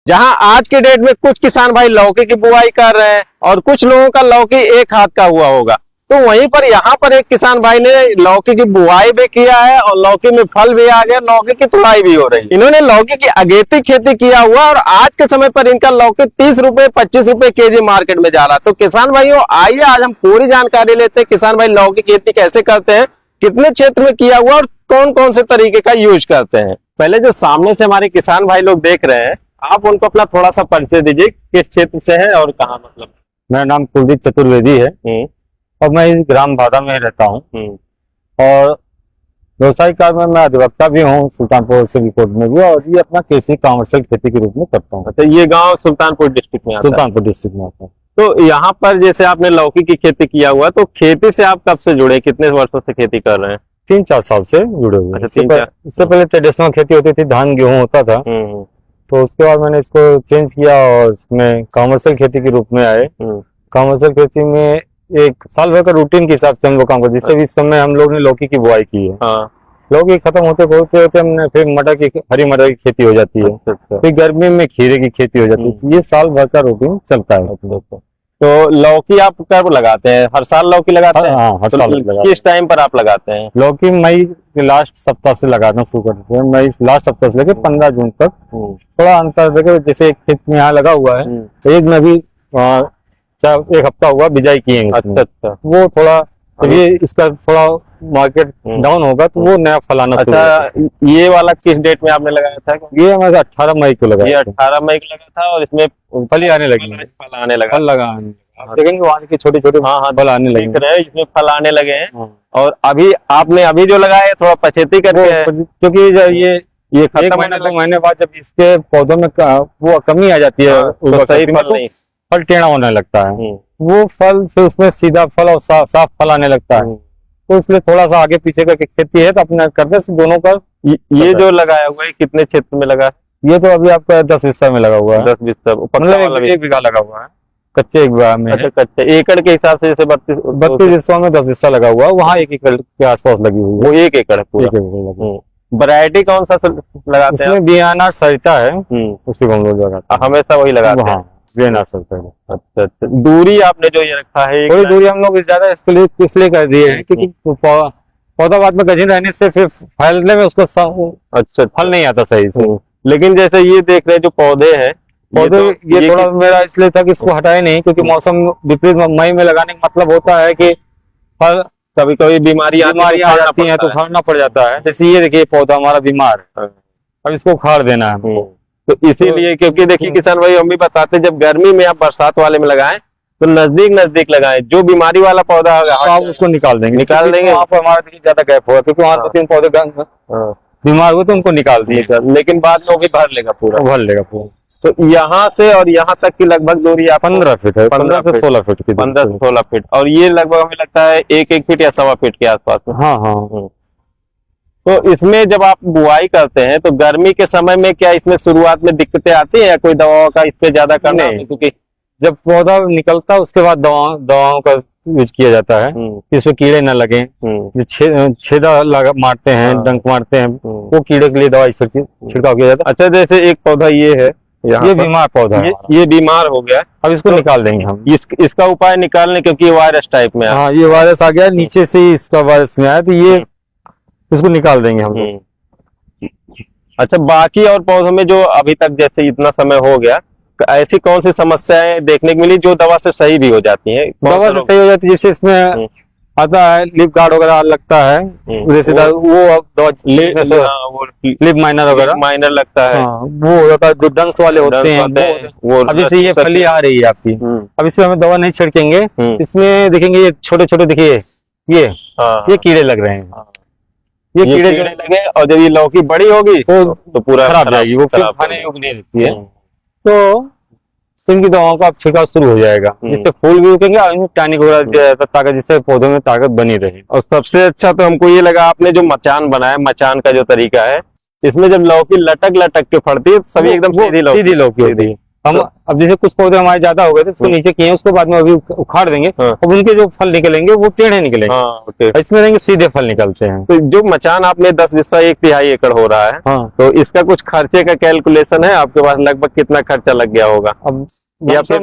जहां आज के डेट में कुछ किसान भाई लौकी की बुआई कर रहे हैं और कुछ लोगों का लौकी एक हाथ का हुआ होगा, तो वहीं पर यहाँ पर एक किसान भाई ने लौकी की बुआई भी किया है और लौकी में फल भी आ गया, लौकी की तुड़ाई भी हो रही है। इन्होंने लौकी की अगेती खेती किया हुआ और आज के समय पर इनका लौकी 30 रुपए 25 रुपए केजी मार्केट में जा रहा है। तो किसान भाइयों आइए आज हम पूरी जानकारी लेते हैं किसान भाई लौकी की खेती कैसे करते हैं, कितने क्षेत्र में किया हुआ और कौन कौन से तरीके का यूज करते हैं। पहले जो सामने से हमारे किसान भाई लोग देख रहे हैं, आप उनको अपना थोड़ा सा परिचय दीजिए, किस क्षेत्र से है और कहाँ। मतलब मेरा नाम कुलदीप चतुर्वेदी है और मैं इस ग्राम बादा में रहता हूँ और व्यवसायिक कार्य में मैं अधिवक्ता भी हूँ सुल्तानपुर सिविल कोर्ट में भी, और ये अपना कृषि कमर्शियल खेती के रूप में करता हूँ। अच्छा, ये गांव सुल्तानपुर डिस्ट्रिक्ट में आता है? सुल्तानपुर डिस्ट्रिक्ट में आता है। तो यहाँ पर जैसे आपने लौकी की खेती किया हुआ, तो खेती से आप कब से जुड़े, कितने वर्षों से खेती कर रहे हैं? 3-4 साल से जुड़े हुए। अच्छा, इससे पहले ट्रेडिशनल खेती होती थी, धान गेहूं होता था, तो उसके बाद मैंने इसको चेंज किया और इसमें कमर्शियल खेती के रूप में आए। कमर्शियल खेती में एक साल भर का रूटीन के हिसाब से हम लोग काम करते, जिससे इस समय हम लोग ने लौकी की बुआई की है। लौकी खत्म होते होते हमने फिर मटर की, हरी मटर की खेती हो जाती है, फिर गर्मी में खीरे की खेती हो जाती है। ये साल भर का रूटीन चलता है। तो लौकी आप कब लगाते हैं? हर साल लौकी लगाते हैं? हाँ, हर साल। किस टाइम पर आप लगाते हैं लौकी? मई के लास्ट सप्ताह से लगाना शुरू करते हैं। मई लास्ट सप्ताह से लेकर 15 जून तक। थोड़ा अंतर देखो, जैसे एक खेत में यहाँ लगा हुआ है, एक में भी एक हफ्ता हुआ बिजाई किए हैं। अच्छा, वो थोड़ा ये इसका थोड़ा मार्केट डाउन होगा तो वो नया फल आना। अच्छा, ये वाला किस डेट में आपने लगाया था? ये हमारे 18 मई को लगा। ये 18 मई को लगा था और इसमें फल ही आने लगे। फल आने लगा। फल लगा देखेंगे वहाँ के छोटे छोटे फल आने लगे, इसमें फल आने लगे हैं। और अभी आपने अभी जो लगाया है थोड़ा पछेती करके, क्योंकि ये खत्म होने 2 महीने बाद जब इसके पौधों में वो कमी आ जाती है, सही फल नहीं, फल टेढ़ा होने लगता है। वो फल फिर उसमें सीधा फल और साफ फल आने लगता है, तो इसलिए थोड़ा सा आगे पीछे का खेती है तो अपने करने से दोनों का। ये जो लगाया हुआ है कितने क्षेत्र में लगा? ये तो अभी आपका 10 हिस्सा में लगा हुआ है। 10 हिस्सा मतलब 1 बीघा लगा हुआ है, कच्चे 1 बीघा में। अच्छा, कच्चे एकड़ के हिसाब से जैसे 32 हिस्सों में 10 हिस्सा लगा हुआ है, वहाँ 1 एकड़ के आसपास लगी हुई है। वो 1 एकड़ है पूरा। वैरायटी कौन सा लगाते हैं? इसमें बियाना सरिता है, उसी को हम लोग लगाते हैं। हमेशा वही लगाते हैं? बियाना सरिता। अच्छा, दूरी आपने जो ये रखा है, थोड़ी दूरी हम लोग ज्यादा इसलिए कर दिए है क्योंकि पौधा बाद में गजीन रहने से फिर फैलने में उसको अच्छा फल नहीं आता सही से। लेकिन जैसे ये देख रहे हैं जो पौधे हैं, ये थोड़ा मेरा इसलिए था कि इसको हटाए नहीं, क्योंकि मौसम विपरीत मई में लगाने का मतलब होता है कि फल कभी कभी बीमारियां आ जाती हैं तो उखाड़ना पड़ जाता है। जैसे ये देखिए पौधा हमारा बीमार है, अब इसको उखाड़ देना है। तो इसीलिए, क्योंकि देखिए किसान भाई हम भी बताते हैं, जब गर्मी में आप बरसात वाले में लगाएं तो नजदीक लगाएं। जो बीमारी वाला पौधा आप उसको निकाल देंगे वहाँ पर हमारा ज्यादा गैप होगा, क्योंकि वहाँ 2-3 पौधे बीमार हुए तो उनको निकाल दिए, लेकिन बाद में वो भी भर लेगा पूरा। तो यहाँ से और यहाँ तक की लगभग दूरी आप 15 फीट है, 15 से 16 फीट की। 15 से 16 फीट। और ये लगभग हमें लगता है 1 फीट या 1.25 फीट के आसपास में। हाँ। तो इसमें जब आप बुआई करते हैं तो गर्मी के समय में क्या इसमें शुरुआत में दिक्कतें आती है या कोई दवाओं का इस पे ज्यादा करना है? क्योंकि जब पौधा निकलता है उसके बाद दवाओं का यूज किया जाता है, इसमें कीड़े न लगे। छेदा मारते हैं, डंक मारते हैं, वो कीड़े के लिए दवाई छिड़काव किया जाता है। अच्छा, जैसे एक पौधा ये है, ये बीमार पौधा है, ये बीमार हो गया, अब इसको निकाल देंगे हम। इसका उपाय निकालने, क्योंकि ये वायरस टाइप में है। हाँ, ये वायरस आ गया, नीचे से इसका वायरस में आया, तो ये इसको निकाल देंगे हम लोग। अच्छा, बाकी और पौधों में जो अभी तक जैसे इतना समय हो गया, ऐसी कौन सी समस्याएं देखने को मिली जो दवा से सही भी हो जाती है? दवा से सही हो जाती है, जैसे इसमें आता है लिप गार्ड वगैरह लगता है, जैसे वो लिप माइनर वगैरह माइनर लगता है। वो होता है जो डंस वाले होते हैं वो। अब जैसे ये फली आ रही है आपकी, अब इसमें हमें दवा नहीं छिड़केंगे, इसमें देखेंगे ये छोटे छोटे, देखिए ये कीड़े लग रहे हैं। ये कीड़े लगे और जब ये लौकी बड़ी होगी तो पूरा खराब जाएगी, वो फिर खाने योग्य नहीं रहती है। तो इनकी दवाओं का छिड़काव शुरू हो जाएगा, जिससे फूल भी उगेंगे और टॉनिक वगैरह ताकत, जिससे पौधों में ताकत बनी रहे। और सबसे अच्छा तो हमको ये लगा आपने जो मचान बनाया, मचान का जो तरीका है, इसमें जब लौकी लटक के फड़ती है सभी एकदम सीधी लौकी होती है। हम अब जैसे कुछ पौधे हमारे ज्यादा हो गए थे उसको नीचे किए, उसके बाद में अभी उखाड़ देंगे, अब उनके जो फल निकलेंगे वो टेढ़े निकलेंगे, इसमें देंगे सीधे फल निकलते हैं। तो जो मचान आपने 10 बिस्सा 1/3 एकड़ हो रहा है, तो इसका कुछ खर्चे का कैलकुलेशन है आपके पास, लगभग कितना खर्चा लग गया होगा? अब या फिर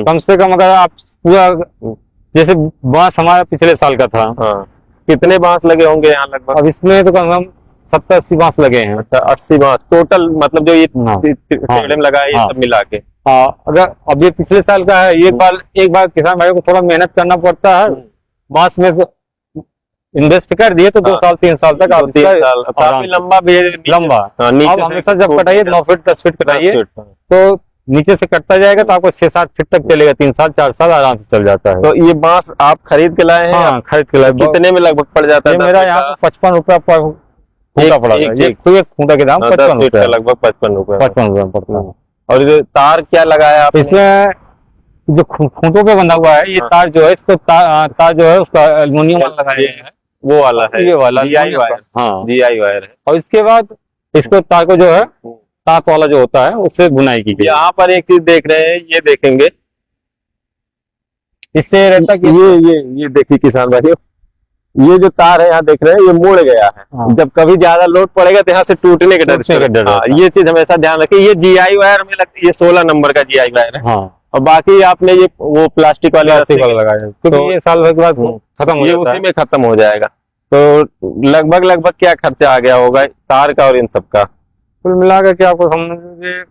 कम से कम अगर आप पूरा जैसे बांस हमारा पिछले साल का था, कितने बांस लगे होंगे यहाँ लगभग? अब इसमें तो कम से कम 70-80 बांस लगे हैं। अच्छा, 80 बांस टोटल, मतलब जो ये पेड़ में लगा है ये सब मिला के? अगर अब ये पिछले साल का है, एक बार किसान भाइयों को थोड़ा मेहनत करना पड़ता है, बांस में इन्वेस्ट कर दिए तो 2 साल 3 साल तक आप काफी लंबा लंबा। अब हमेशा जब कटाइए 9 फीट 10 फीट कटाइए तो नीचे से कटता जाएगा तो आपको 6-7 फीट तक चलेगा, 3 साल 4 साल आराम से चल जाता है। तो ये बांस आप खरीद के लाए हैं? हाँ, खरीद के लाए। कितने में लगभग पड़ जाता है? मेरा यहाँ 55 रुपया पर खूंटा पड़ा है, एक खूंटा के दाम 55 रुपया, लगभग 55 रुपया पड़ता है। और ये तार क्या लगाया आप? इसमें जो खूंटों पे बंधा हुआ है ये तार जो है, इसको तार जो है उसका एल्युमिनियम लगाया है, वो वाला है, ये वाला GI वायर। हाँ, GI वायर है। और इसके बाद इसको तार को जो है ताक वाला जो होता है उससे बुनाई की गई। यहाँ पर एक चीज देख रहे हैं, ये देखेंगे, इससे रहता कि ये देखिए किसान भाइयों, ये जो तार है यहाँ देख रहे हैं, ये मुड़ गया है। हाँ। जब कभी ज्यादा लोड पड़ेगा तो यहाँ से टूटने का डर। ये चीज हमेशा ध्यान रखिए। ये GI वायर में लगती है, ये 16 नंबर का GI वायर है। और बाकी आपने ये वो प्लास्टिक वाले लगाया, क्योंकि ये साल भर के बाद खत्म हो जाता है, उसी में खत्म हो जाएगा। तो लगभग क्या खर्चा आ गया होगा तार का और इन सब का? कुल मिलाकर के आपको समझिए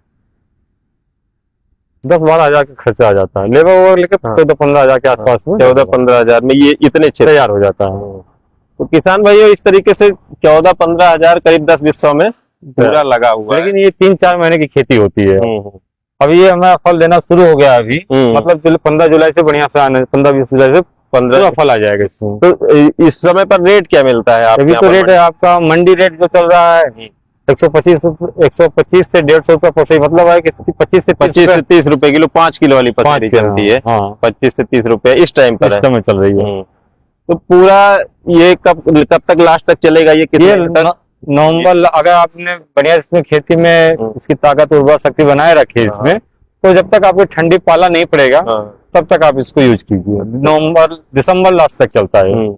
10-12 हजार का खर्चा आ जाता है, लेबर वो लेके 14-15 हजार के आसपास में, 14-15 हजार में ये इतने तैयार हो जाता है। तो किसान भाइयों इस तरीके से 14-15 हजार करीब 10 बिस्सों में पूरा लगा हुआ है। लेकिन ये 3-4 महीने की खेती होती है। अब ये हमारा फल देना शुरू हो गया अभी, मतलब 15 जुलाई से बढ़िया से आने, 15-20 जुलाई से 15 फल आ जाएगा इसमें। तो इस समय पर रेट क्या मिलता है? अभी तो रेट है आपका मंडी रेट जो चल रहा है 125 से 150 रुपया पौसे, मतलब है कि 25 से 30 रुपए किलो 5 किलो वाली पसेरी चलती है। 25 से 30 रुपए इस टाइम पर चल रही है। तो पूरा ये कब तक लास्ट तक चलेगा? ये कितने तक? नवंबर, अगर आपने बढ़िया इसमें खेती में इसकी ताकत उर्वरा शक्ति बनाए रखे इसमें, तो जब तक आपको ठंडी पाला नहीं पड़ेगा तब तक आप इसको यूज कीजिए। नवंबर दिसंबर लास्ट तक चलता है।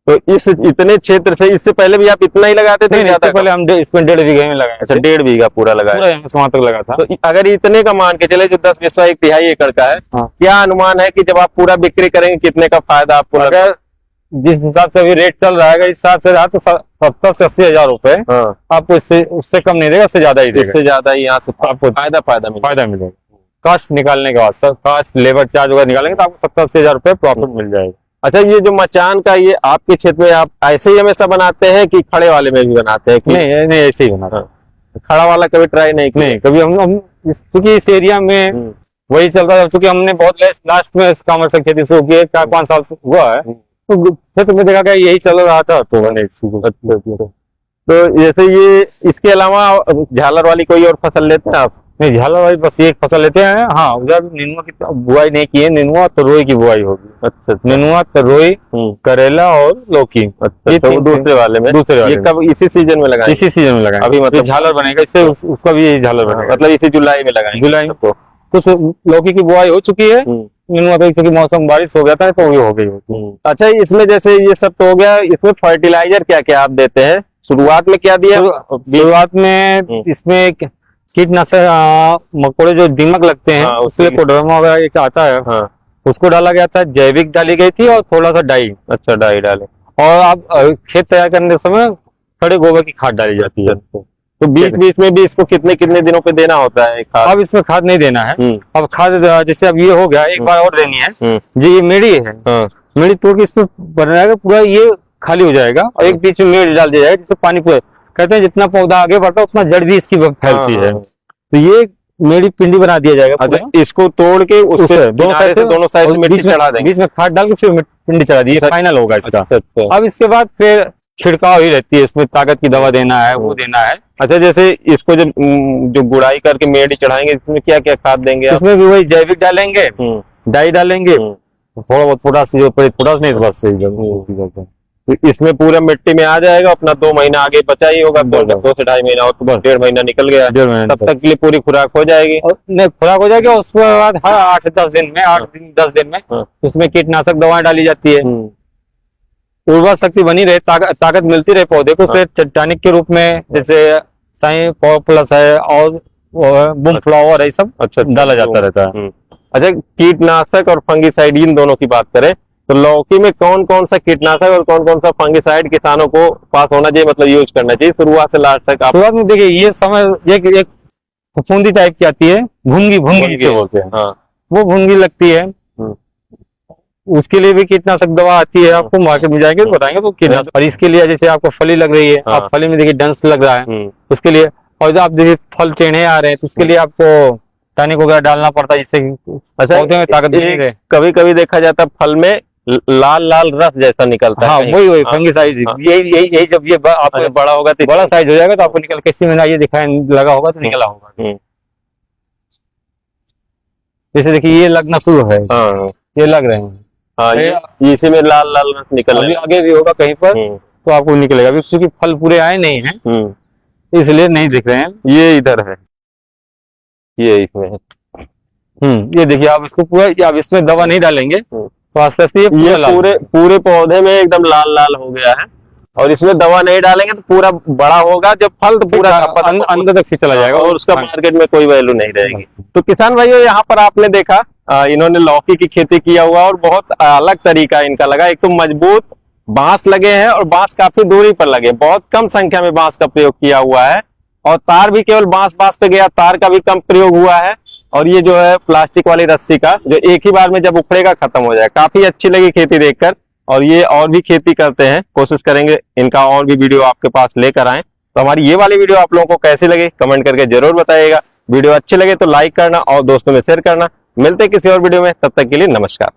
तो इस इतने क्षेत्र से, इससे पहले भी आप इतना ही लगाते थे? इससे पहले हम इसमें 1.5 बीघे में लगाया। अच्छा, 1.5 बीघा पूरा लगाया, वहां तक लगा था। तो अगर इतने का मान के चले जो 10 बिस्सा 1/3 एकड़ का है, क्या अनुमान है कि जब आप पूरा बिक्री करेंगे कितने का फायदा आपको? अगर जिस हिसाब से अभी रेट चल रहा है, इस हिसाब से रहा तो 70 से 80 हजार रुपए आपको उससे कम नहीं देगा, उससे ज्यादा ही देगा। इससे ज्यादा ही यहाँ से आपको फायदा मिलेगा। कास्ट निकालने के बाद, कास्ट लेबर चार्ज वगैरह निकालेंगे तो आपको 70-80 हजार रुपए प्रॉफिट मिल जाएगा। अच्छा, ये जो मचान का, ये आपके क्षेत्र में आप ऐसे ही हमेशा बनाते हैं कि खड़े वाले में भी बनाते हैं? नहीं, ऐसे ही बनाते हैं। खड़ा वाला कभी ट्राई नहीं किया? नहीं, कभी हम चूंकि इस एरिया में वही चल रहा है, क्योंकि हमने बहुत लास्ट में कमर्शियल खेती शुरू की 4-5 साल हुआ है, तो क्षेत्र में देखा गया यही चल रहा था, तो मैंने तो जैसे ये, इसके अलावा झालर वाली कोई और फसल लेते हैं आप? नहीं, झालर वाली बस एक फसल लेते हैं। हाँ, उधर नेनुआ की बुआई नहीं की है, नेनुआ तरोई की बुआई होगी। अच्छा, नेनुआ तरोई, करेला और लौकी। अच्छा, तो दूसरे वाले में कब इसी सीजन में लगाए? इसी सीजन में लगाए। अभी मतलब झालर बनेगा इससे, उसका भी यही झालर बनेगा, मतलब इसी जुलाई में लगाए? जुलाई में कुछ लौकी की बुआई हो चुकी है, नेनुआ तो क्योंकि मौसम बारिश हो जाता है तो वो हो गई होगी। अच्छा, इसमें जैसे ये सब तो हो गया, इसमें फर्टिलाइजर क्या क्या आप देते हैं? शुरुआत में क्या दिया? शुरुआत में इसमें कीटनाशक, मकोड़े जो दीमक लगते हैं उसके लिए कोडरमा वगैरह एक आता है, उसको डाला गया था। जैविक डाली गई थी और थोड़ा सा डाई। अच्छा, डाई डाले। और अब खेत तैयार करने के समय खड़े गोबर की खाद डाली जाती है। तो बीच में भी इसको कितने दिनों पे देना होता है खाद? अब इसमें खाद नहीं देना है। अब खाद जैसे अब ये हो गया, एक बार और देनी है। जी, ये मेड़ी है, मेड़ी तोड़ के इसमें बनाएगा, पूरा ये खाली हो जाएगा और एक बीच में मेड़ डाल दिया जाएगा, जिससे पानी पूरा, कहते हैं जितना पौधा आगे बढ़ता है उतना जड़ भी इसकी फैलती है। तो ये मेरी पिंडी बना दिया जाएगा। अच्छा, इसको तोड़ के उससे दोनों साइड से मिट्टी चढ़ा देंगे, बीच में खाद डाल के फिर पिंडी चढ़ा दी, फाइनल होगा इसका। अब इसके बाद फिर छिड़काव ही रहती है, इसमें ताकत की दवा देना है, वो देना है। अच्छा, जैसे इसको जो गुड़ाई करके मेड़ी चढ़ाएंगे, इसमें क्या क्या खाद देंगे? इसमें भी वही जैविक डालेंगे, डाई डालेंगे, थोड़ा बहुत पोटास, पोटास नहीं तो बस तो इसमें पूरा मिट्टी में आ जाएगा, अपना 2 महीना आगे बचा ही होगा, 2 से 2.5 महीना और तो बस 1.5 महीना निकल गया, 1.5 महीना तब तक के लिए पूरी खुराक हो जाएगी। और नहीं, खुराक हो जाएगी। उसके बाद हर 8-10 दिन में 8-10 दिन में उसमें कीटनाशक दवाएं डाली जाती है। उर्वरक शक्ति बनी रहे, ताकत मिलती रहे पौधे को। फिर टॉनिक के रूप में जैसे साइन प्लस है और बूम फ्लावर है, सब अच्छा डाला जाता रहता है। अच्छा, कीटनाशक और फंगिसाइड इन दोनों की बात करें तो लौकी में कौन कौन सा कीटनाशक और कौन कौन सा फंगिसाइड किसानों को पास होना चाहिए, मतलब यूज करना चाहिए शुरुआत से लास्ट तक? शुरुआत में देखिए ये समय एक फफूंदी टाइप की आती है, भुंगी से बोलते हैं। हाँ, वो भुंगी लगती है, उसके लिए भी कीटनाशक दवा आती है। आपको मार्केट में जाएंगे तो बताएंगे तो कीटनाशक। और इसके लिए जैसे आपको फली लग रही है, आप फली में देखिए डंस लग रहा है, उसके लिए। और जब आप देखिए फल टेढ़े आ रहे हैं तो उसके लिए आपको टॉनिक वगैरह डालना पड़ता है, जिससे पौधे में ताकत बनी रहे। कभी कभी देखा जाता है फल में लाल लाल रस जैसा निकलता है। हाँ, वही फंगिसाइड। यही जब ये आपको बड़ा होगा तो बड़ा साइज हो जाएगा तो आपको निकल के इसी में ये दिखाई लगा होगा तो निकला होगा। जैसे देखिए ये लगना शुरू है, ये लग रहे हैं। हाँ, ये इसी में लाल लाल रस निकल रहा है। आगे भी होगा कहीं पर तो आपको निकलेगा। अभी क्योंकि फल पूरे आए नहीं हैं इसलिए नहीं दिख रहे हैं। ये इधर है, ये इसमें है। ये देखिए आप इसको पूरा, आप इसमें दवा नहीं डालेंगे तो आस्ते आस्ते ये पूरे पौधे में एकदम लाल लाल हो गया है। और इसमें दवा नहीं डालेंगे तो पूरा बड़ा होगा, जब फल तो पूरा अंदर तक फिर चला जाएगा और उसका मार्केट में कोई वैल्यू नहीं रहेगी। तो किसान भाइयों, यहाँ पर आपने देखा इन्होंने लौकी की खेती किया हुआ और बहुत अलग तरीका इनका लगा। एक तो मजबूत बांस लगे हैं और बांस काफी दूरी पर लगे, बहुत कम संख्या में बांस का प्रयोग किया हुआ है। और तार भी केवल बांस पे गया, तार का भी कम प्रयोग हुआ है। और ये जो है प्लास्टिक वाली रस्सी का, जो एक ही बार में जब उखड़ेगा खत्म हो जाए। काफी अच्छी लगी खेती देखकर, और ये और भी खेती करते हैं, कोशिश करेंगे इनका और भी वीडियो आपके पास लेकर आए। तो हमारी ये वाली वीडियो आप लोगों को कैसी लगी कमेंट करके जरूर बताइएगा। वीडियो अच्छी लगे तो लाइक करना और दोस्तों में शेयर करना। मिलते हैं किसी और वीडियो में, तब तक के लिए नमस्कार।